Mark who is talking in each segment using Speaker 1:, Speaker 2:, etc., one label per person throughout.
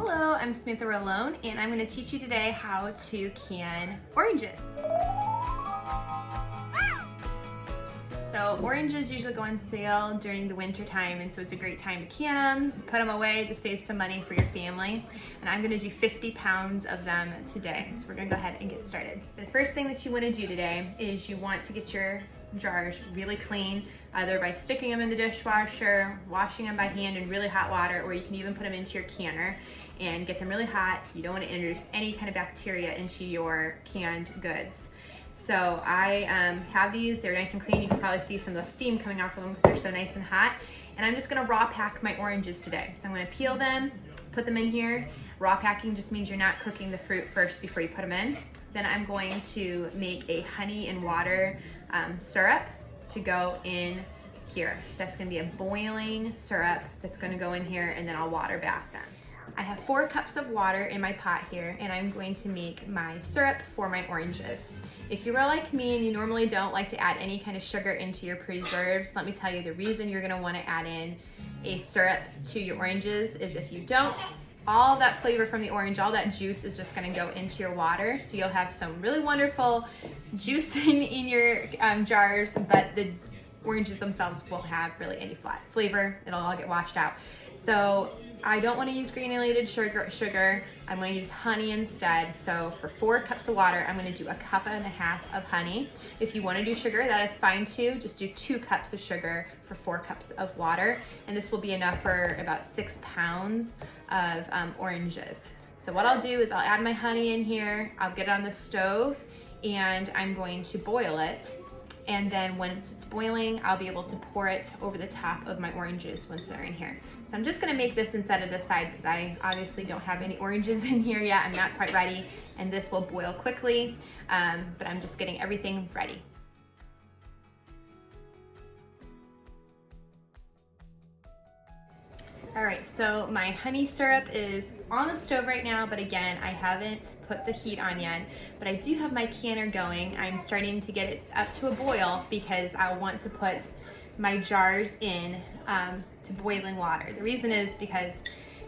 Speaker 1: Hello, I'm Samantha Rolone, and I'm going to teach you today how to can oranges. So oranges usually go on sale during the winter time, and so it's a great time to can them, put them away to save some money for your family. And I'm going to do 50 pounds of them today. So we're going to go ahead and get started. The first thing that you want to do today is you want to get your jars really clean, either by sticking them in the dishwasher, washing them by hand in really hot water, or you can even put them into your canner and get them really hot. You don't want to introduce any kind of bacteria into your canned goods. So I have these, they're nice and clean. You can probably see some of the steam coming off of them because they're so nice and hot. And I'm just gonna raw pack my oranges today. So I'm gonna peel them, put them in here. Raw packing just means you're not cooking the fruit first before you put them in. Then I'm going to make a honey and water syrup to go in here. That's gonna be a boiling syrup that's gonna go in here, and then I'll water bath them. I have 4 cups of water in my pot here, and I'm going to make my syrup for my oranges. If you are like me and you normally don't like to add any kind of sugar into your preserves, let me tell you the reason you're gonna wanna add in a syrup to your oranges is if you don't, all that flavor from the orange, all that juice is just gonna go into your water. So you'll have some really wonderful juicing in your jars, but the oranges themselves won't have really any flavor. It'll all get washed out. So I don't want to use granulated sugar. I'm going to use honey instead. So for 4 cups of water, I'm going to do 1.5 cups of honey. If you want to do sugar, that is fine too. Just do 2 cups of sugar for 4 cups of water. And this will be enough for about 6 pounds of oranges. So what I'll do is I'll add my honey in here. I'll get it on the stove and I'm going to boil it. And then once it's boiling, I'll be able to pour it over the top of my oranges once they're in here. So I'm just gonna make this and set it aside because I obviously don't have any oranges in here yet. I'm not quite ready, and this will boil quickly, but I'm just getting everything ready. All right, so my honey syrup is on the stove right now, but again, I haven't put the heat on yet, but I do have my canner going. I'm starting to get it up to a boil because I want to put my jars in to boiling water. The reason is because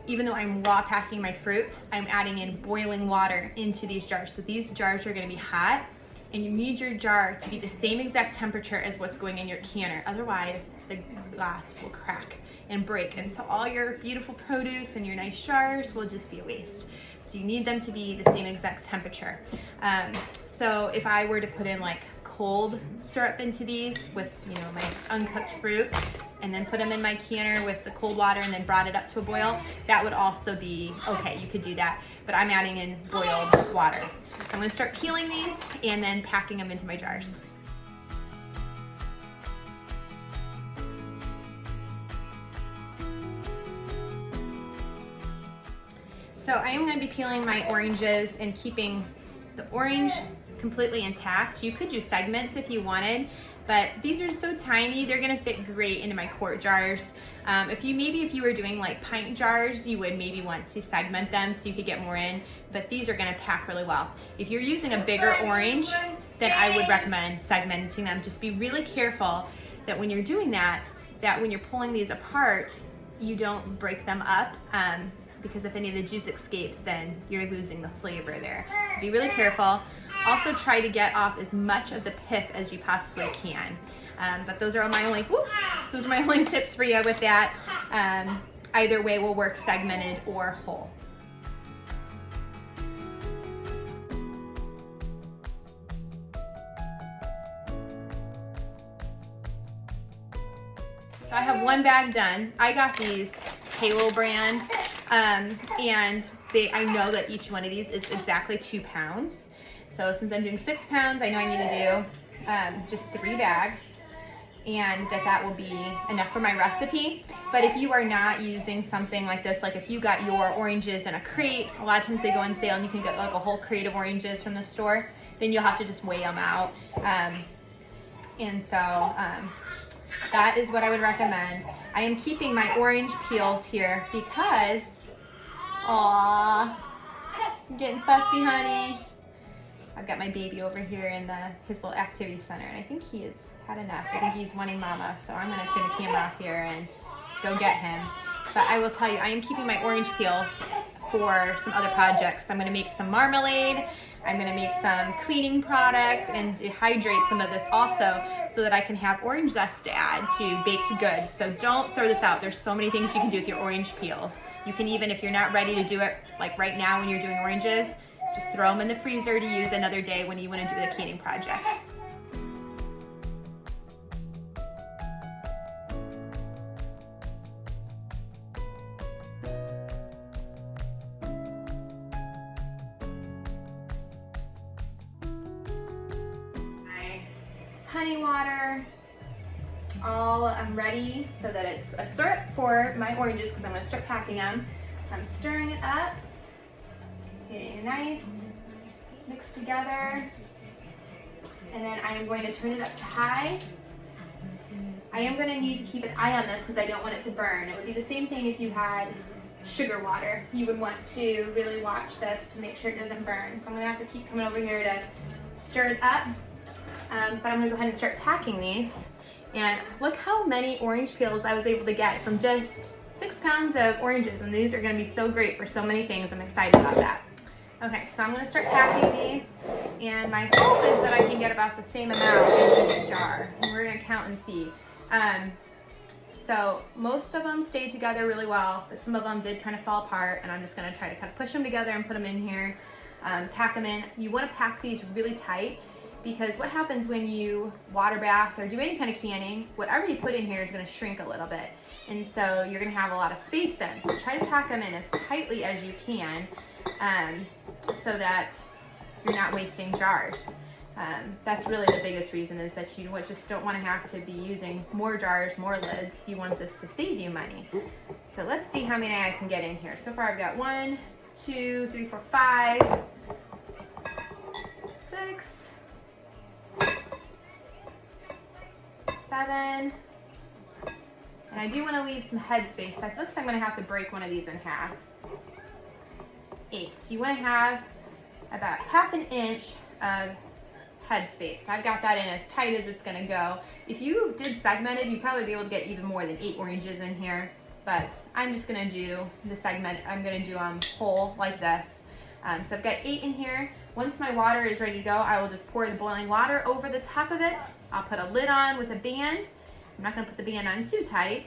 Speaker 1: even though I'm raw packing my fruit, I'm adding in boiling water into these jars. So these jars are gonna be hot, and you need your jar to be the same exact temperature as what's going in your canner. Otherwise, the glass will crack and break, and so all your beautiful produce and your nice jars will just be a waste. So you need them to be the same exact temperature. So if I were to put in like cold syrup into these with my uncooked fruit, and then put them in my canner with the cold water and then brought it up to a boil, that would also be okay. You could do that, but I'm adding in boiled water. So I'm gonna start peeling these and then packing them into my jars. So I am going to be peeling my oranges and keeping the orange completely intact. You could do segments if you wanted, but these are so tiny, they're going to fit great into my quart jars. If you were doing like pint jars, you would maybe want to segment them so you could get more in, but these are going to pack really well. If you're using a bigger orange, then I would recommend segmenting them. Just be really careful that when you're doing that when you're pulling these apart, you don't break them up. Because if any of the juice escapes, then you're losing the flavor there. So be really careful. Also try to get off as much of the pith as you possibly can. But those are my only tips for you with that. Either way will work, segmented or whole. So I have 1 bag done. I got these Halo brand, and I know that each one of these is exactly 2 pounds. So since I'm doing 6 pounds, I know I need to do just 3 bags, and that will be enough for my recipe. But if you are not using something like this, like if you got your oranges in a crate, a lot of times they go on sale and you can get like a whole crate of oranges from the store, then you'll have to just weigh them out. That is what I would recommend. I am keeping my orange peels here because, I'm getting fussy, honey. I've got my baby over here in his little activity center, and I think he has had enough. I think he's wanting mama, so I'm gonna turn the camera off here and go get him. But I will tell you, I am keeping my orange peels for some other projects. I'm gonna make some marmalade, I'm gonna make some cleaning product and dehydrate some of this also so that I can have orange zest to add to baked goods. So don't throw this out. There's so many things you can do with your orange peels. You can even, if you're not ready to do it like right now when you're doing oranges, just throw them in the freezer to use another day when you wanna do the canning project. Honey water, all ready so that it's a syrup for my oranges because I'm going to start packing them. So I'm stirring it up, getting it nice, mixed together, and then I am going to turn it up to high. I am going to need to keep an eye on this because I don't want it to burn. It would be the same thing if you had sugar water. You would want to really watch this to make sure it doesn't burn. So I'm going to have to keep coming over here to stir it up. But I'm gonna go ahead and start packing these. And look how many orange peels I was able to get from just 6 pounds of oranges. And these are gonna be so great for so many things. I'm excited about that. Okay, so I'm gonna start packing these. And my hope is that I can get about the same amount in this jar. And we're gonna count and see. So most of them stayed together really well, but some of them did kind of fall apart. And I'm just gonna try to kind of push them together and put them in here, pack them in. You wanna pack these really tight, because what happens when you water bath or do any kind of canning, whatever you put in here is gonna shrink a little bit. And so you're gonna have a lot of space then. So try to pack them in as tightly as you can so that you're not wasting jars. That's really the biggest reason, is that you just don't wanna have to be using more jars, more lids. You want this to save you money. So let's see how many I can get in here. So far I've got 1, 2, 3, 4, 5, 6, 7, and I do want to leave some head space. I looks like I'm going to have to break one of these in half. 8. You want to have about 1/2 inch of head space. I've got that in as tight as it's going to go. If you did segmented, you'd probably be able to get even more than 8 oranges in here, but I'm just going to do the segment. I'm going to do them whole like this. So I've got 8 in here. Once my water is ready to go, I will just pour the boiling water over the top of it. I'll put a lid on with a band. I'm not gonna put the band on too tight.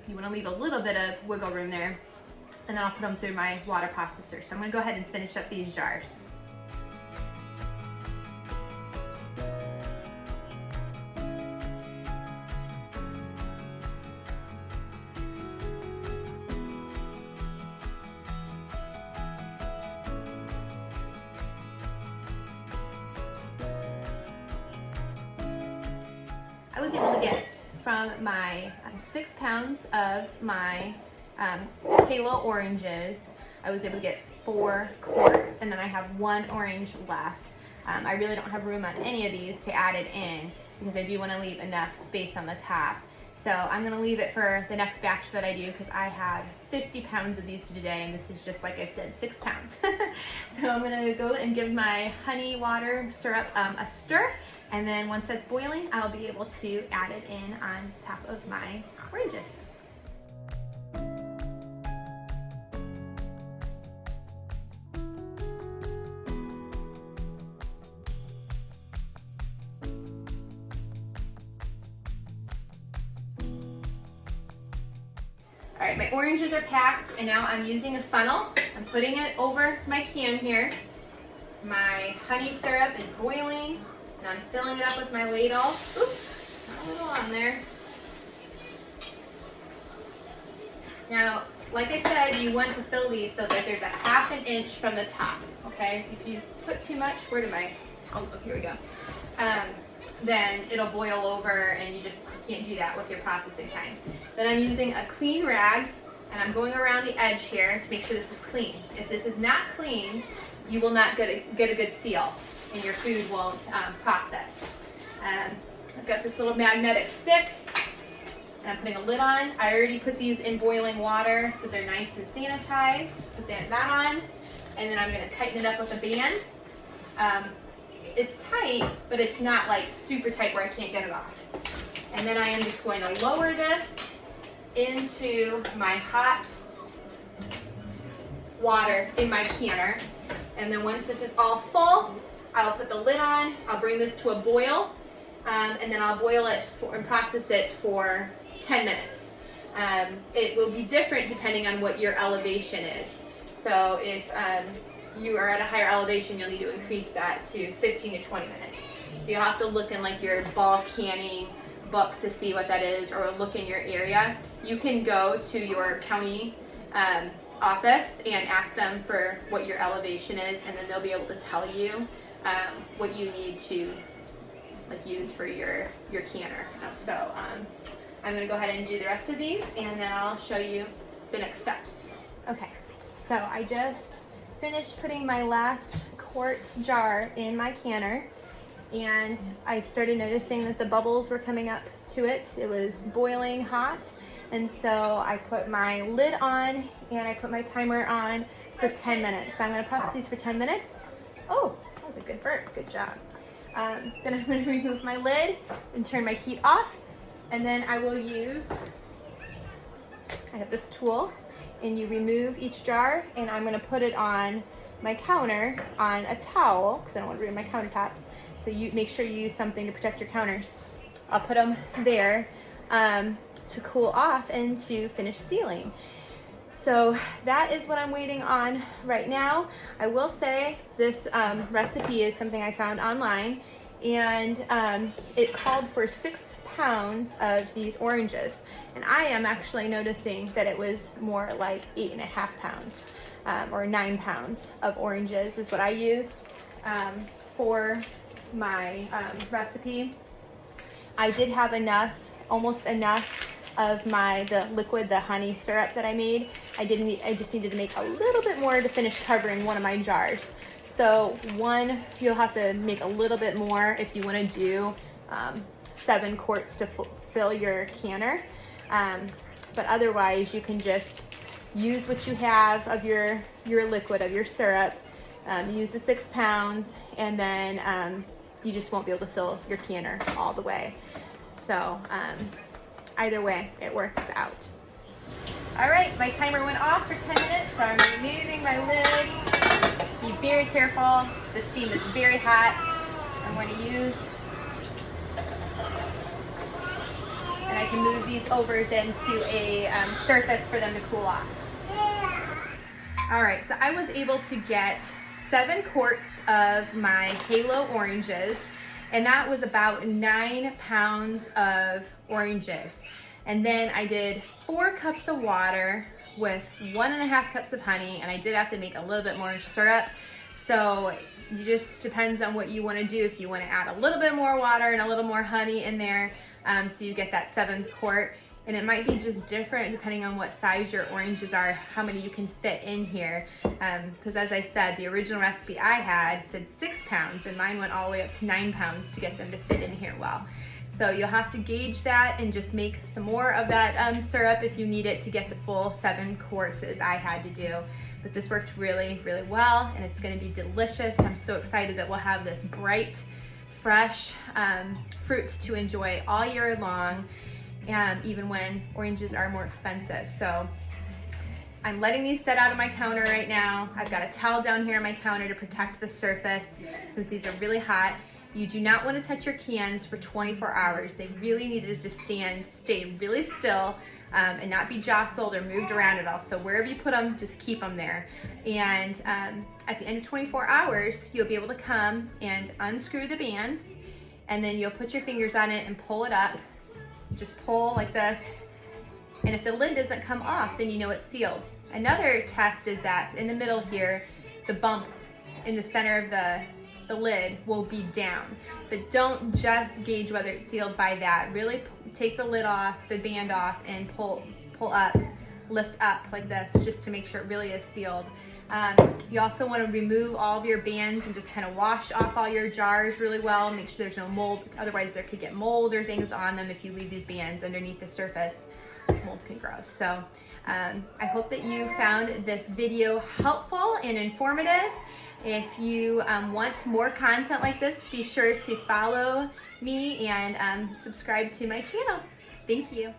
Speaker 1: You wanna leave a little bit of wiggle room there. And then I'll put them through my water processor. So I'm gonna go ahead and finish up these jars. I was able to get from my 6 pounds of my Halo oranges, I was able to get 4 quarts, and then I have 1 orange left. I really don't have room on any of these to add it in because I do want to leave enough space on the top. So I'm going to leave it for the next batch that I do because I have 50 pounds of these today, and this is just, like I said, 6 pounds. So I'm going to go and give my honey water syrup a stir, and then once that's boiling, I'll be able to add it in on top of my oranges. All right, my oranges are packed, and now I'm using a funnel. I'm putting it over my can here. My honey syrup is boiling, and I'm filling it up with my ladle. Oops, got a little on there. Now, like I said, you want to fill these so that there's a 1/2 inch from the top, okay? If you put too much, where did my towel go? Here we go. Then it'll boil over, and you just can't do that with your processing time. Then I'm using a clean rag, and I'm going around the edge here to make sure this is clean. If this is not clean, you will not get a good seal, and your food won't process. I've got this little magnetic stick, and I'm putting a lid on. I already put these in boiling water, so they're nice and sanitized. Put that on, and then I'm going to tighten it up with a band. It's tight, but it's not like super tight where I can't get it off. And then I am just going to lower this into my hot water in my canner. And then once this is all full, I'll put the lid on, I'll bring this to a boil, and then I'll boil it and process it for 10 minutes. It will be different depending on what your elevation is. So if you are at a higher elevation, you'll need to increase that to 15 to 20 minutes. So you'll have to look in like your bulk canning book to see what that is, or look in your area. You can go to your county office and ask them for what your elevation is, and then they'll be able to tell you what you need to use for your canner. So I'm going to go ahead and do the rest of these, and then I'll show you the next steps. Okay, so I just finished putting my last quart jar in my canner, and I started noticing that the bubbles were coming up to it. It was boiling hot, and so I put my lid on and I put my timer on for 10 minutes. So I'm going to process these for 10 minutes. Oh, that was a good burp. Good job. Then I'm going to remove my lid and turn my heat off, and then I will use, I have this tool, and you remove each jar, and I'm going to put it on my counter on a towel because I don't want to ruin my countertops. So you make sure you use something to protect your counters. I'll put them there to cool off and to finish sealing. So that is what I'm waiting on right now. I will say this recipe is something I found online, and it called for 6 pounds of these oranges, and I am actually noticing that it was more like 8.5 pounds or 9 pounds of oranges is what I used for my recipe. I did have enough, almost enough of the liquid, the honey syrup that I made. I just needed to make a little bit more to finish covering one of my jars. So you'll have to make a little bit more if you want to do 7 quarts to fill your canner. But otherwise, you can just use what you have of your liquid, of your syrup, use the 6 pounds, and then you just won't be able to fill your canner all the way. So either way, it works out. All right, my timer went off for 10 minutes, so I'm removing my lid. Be very careful. The steam is very hot. I'm going to use, and I can move these over then to a surface for them to cool off. All right, so I was able to get 7 quarts of my Halo oranges, and that was about 9 pounds of oranges. And then I did 4 cups of water with 1.5 cups of honey, and I did have to make a little bit more syrup. So it just depends on what you want to do. If you want to add a little bit more water and a little more honey in there, so you get that 7th quart. And it might be just different depending on what size your oranges are, how many you can fit in here. Because as I said, the original recipe I had said 6 pounds, and mine went all the way up to 9 pounds to get them to fit in here well. So you'll have to gauge that and just make some more of that syrup if you need it to get the full 7 quarts as I had to do. But this worked really, really well, and it's gonna be delicious. I'm so excited that we'll have this bright, fresh fruit to enjoy all year long, even when oranges are more expensive. So I'm letting these set out on my counter right now. I've got a towel down here on my counter to protect the surface since these are really hot. You do not want to touch your cans for 24 hours. They really need to just stay really still and not be jostled or moved around at all. So wherever you put them, just keep them there. And at the end of 24 hours, you'll be able to come and unscrew the bands, and then you'll put your fingers on it and pull it up. Just pull like this. And if the lid doesn't come off, then you know it's sealed. Another test is that in the middle here, the bump in the center of the lid will be down. But don't just gauge whether it's sealed by that. Really take the lid off, the band off, and pull up, lift up like this, just to make sure it really is sealed. You also want to remove all of your bands and just kind of wash off all your jars really well. Make sure there's no mold, otherwise there could get mold or things on them if you leave these bands underneath the surface. Mold can grow. So I hope that you found this video helpful and informative. If you want more content like this, be sure to follow me and subscribe to my channel. Thank you.